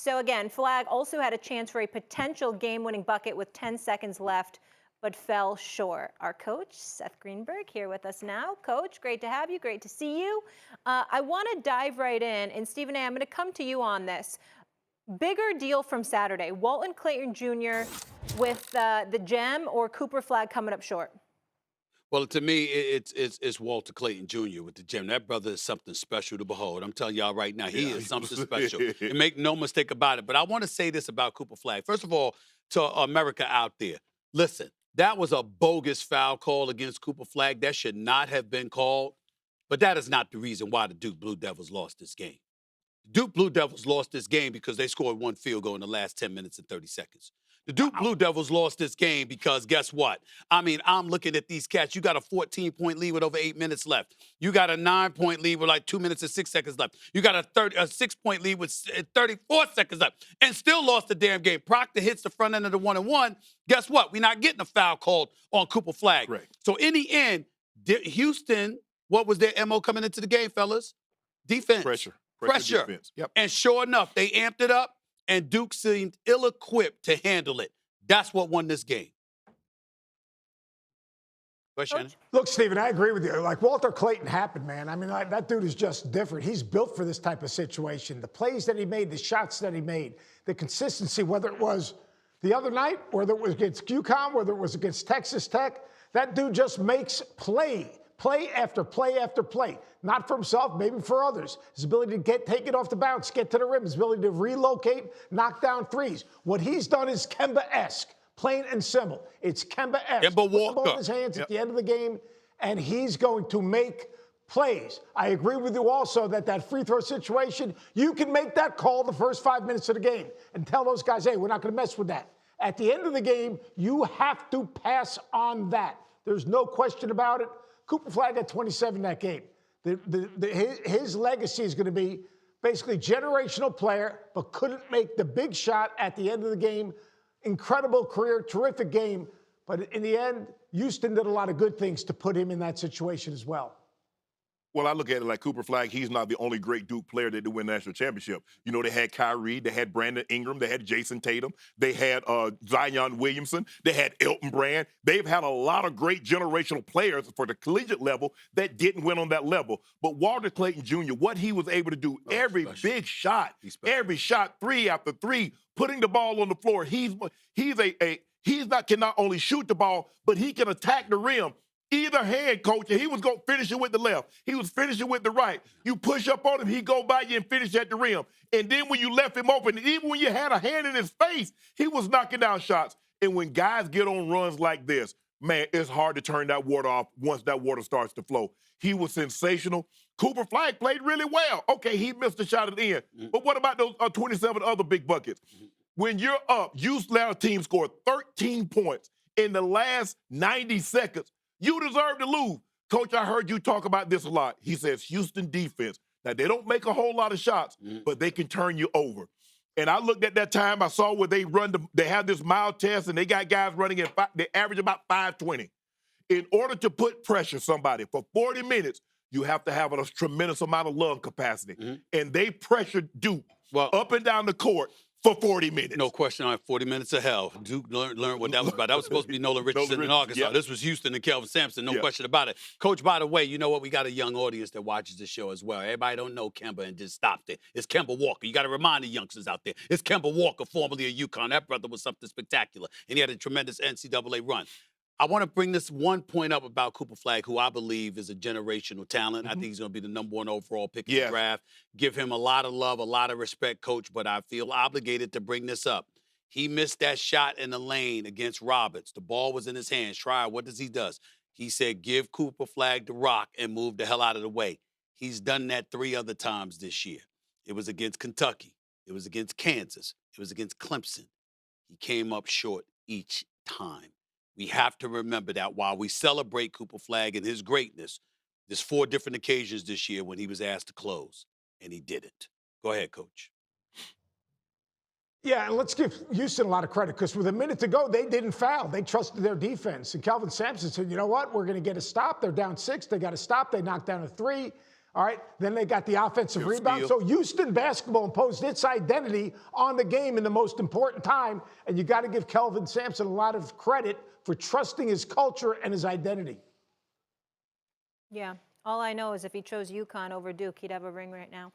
So again, Flagg also had a chance for a potential game-winning bucket with 10 seconds left, but fell short. Our coach, Seth Greenberg, here with us now. Coach, great to have you. Great to see you. I want to dive right in. And Stephen A., I'm going to come to you on this. Bigger deal from Saturday. Walter Clayton Jr. with the gem or Cooper Flagg coming up short? Well, to me, it's Walter Clayton Jr. with the gem. That brother is something special to behold. I'm telling y'all right now, he is something special. And make no mistake about it. But I want to say this about Cooper Flagg. First of all, to America out there, listen, that was a bogus foul call against Cooper Flagg. That should not have been called. But that is not the reason why the Duke Blue Devils lost this game. The Duke Blue Devils lost this game because they scored one field goal in the last 10 minutes and 30 seconds. The Duke Blue Devils lost this game because guess what? I mean, I'm looking at these cats. You got a 14-point lead with over 8 minutes left. You got a 9-point lead with like 2 minutes and 6 seconds left. You got a 6-point lead with 34 seconds left and still lost the damn game. Proctor hits the front end of the 1-and-1. Guess what? We're not getting a foul called on Cooper Flagg. Right. So in the end, Houston, what was their MO coming into the game, fellas? Defense. Pressure. Pressure. Yep. And sure enough, they amped it up, and Duke seemed ill-equipped to handle it. That's what won this game. Go ahead, Shannon. Look, Stephen, I agree with you. Like, Walter Clayton happened, man. I mean, that dude is just different. He's built for this type of situation. The plays that he made, the shots that he made, the consistency, whether it was the other night, whether it was against UConn, whether it was against Texas Tech, that dude just makes play after play after play. Not for himself, maybe for others. His ability to take it off the bounce, get to the rim, his ability to relocate, knock down threes. What he's done is Kemba-esque, plain and simple. It's Kemba-esque. Kemba Walker. Put the ball in his hands at the end of the game, and he's going to make plays. I agree with you also that free throw situation, you can make that call the first 5 minutes of the game and tell those guys, hey, we're not going to mess with that. At the end of the game, you have to pass on that. There's no question about it. Cooper Flagg had 27 that game. His legacy is going to be basically generational player, but couldn't make the big shot at the end of the game. Incredible career, terrific game. But in the end, Houston did a lot of good things to put him in that situation as well. Well, I look at it like Cooper Flagg, he's not the only great Duke player that did win national championship. You know, they had Kyrie, they had Brandon Ingram, they had Jason Tatum, they had Zion Williamson, they had Elton Brand. They've had a lot of great generational players for the collegiate level that didn't win on that level. But Walter Clayton Jr., what he was able to do, every big shot, every shot, three after three, putting the ball on the floor, he can not only shoot the ball, but he can attack the rim. Either hand, coach, and he was going to finish it with the left. He was finishing with the right. You push up on him, he go by you and finish at the rim. And then when you left him open, even when you had a hand in his face, he was knocking down shots. And when guys get on runs like this, man, it's hard to turn that water off once that water starts to flow. He was sensational. Cooper Flagg played really well. Okay, he missed a shot at the end. But what about those 27 other big buckets? When you're up, you let a team score 13 points in the last 90 seconds. You deserve to lose. Coach, I heard you talk about this a lot. He says Houston defense. Now, they don't make a whole lot of shots, but they can turn you over. And I looked at that time. I saw where they have this mile test, and they got guys running they average about 5:20. In order to put pressure somebody for 40 minutes, you have to have a tremendous amount of lung capacity. And they pressured Duke up and down the court for 40 minutes. No question on it. 40 minutes of hell. Duke learned what that was about. That was supposed to be Nolan Richardson in Arkansas. Yep. This was Houston and Kelvin Sampson. No question about it. Coach, by the way, you know what? We got a young audience that watches the show as well. Everybody don't know Kemba and just stopped it. It's Kemba Walker. You got to remind the youngsters out there. It's Kemba Walker, formerly of UConn. That brother was something spectacular. And he had a tremendous NCAA run. I want to bring this one point up about Cooper Flagg, who I believe is a generational talent. I think he's going to be the #1 overall pick in the draft. Give him a lot of love, a lot of respect, Coach, but I feel obligated to bring this up. He missed that shot in the lane against Roberts. The ball was in his hands. Try, what does he do? He said, give Cooper Flagg the rock and move the hell out of the way. He's done that 3 other times this year. It was against Kentucky. It was against Kansas. It was against Clemson. He came up short each time. We have to remember that while we celebrate Cooper Flagg and his greatness, there's 4 different occasions this year when he was asked to close, and he didn't. Go ahead, Coach. Yeah, and let's give Houston a lot of credit because with a minute to go, they didn't foul. They trusted their defense. And Kelvin Sampson said, you know what? We're going to get a stop. They're down 6. They got a stop. They knocked down a 3. All right, then they got the offensive rebound. So Houston basketball imposed its identity on the game in the most important time, and you got to give Kelvin Sampson a lot of credit for trusting his culture and his identity. Yeah, all I know is if he chose UConn over Duke, he'd have a ring right now.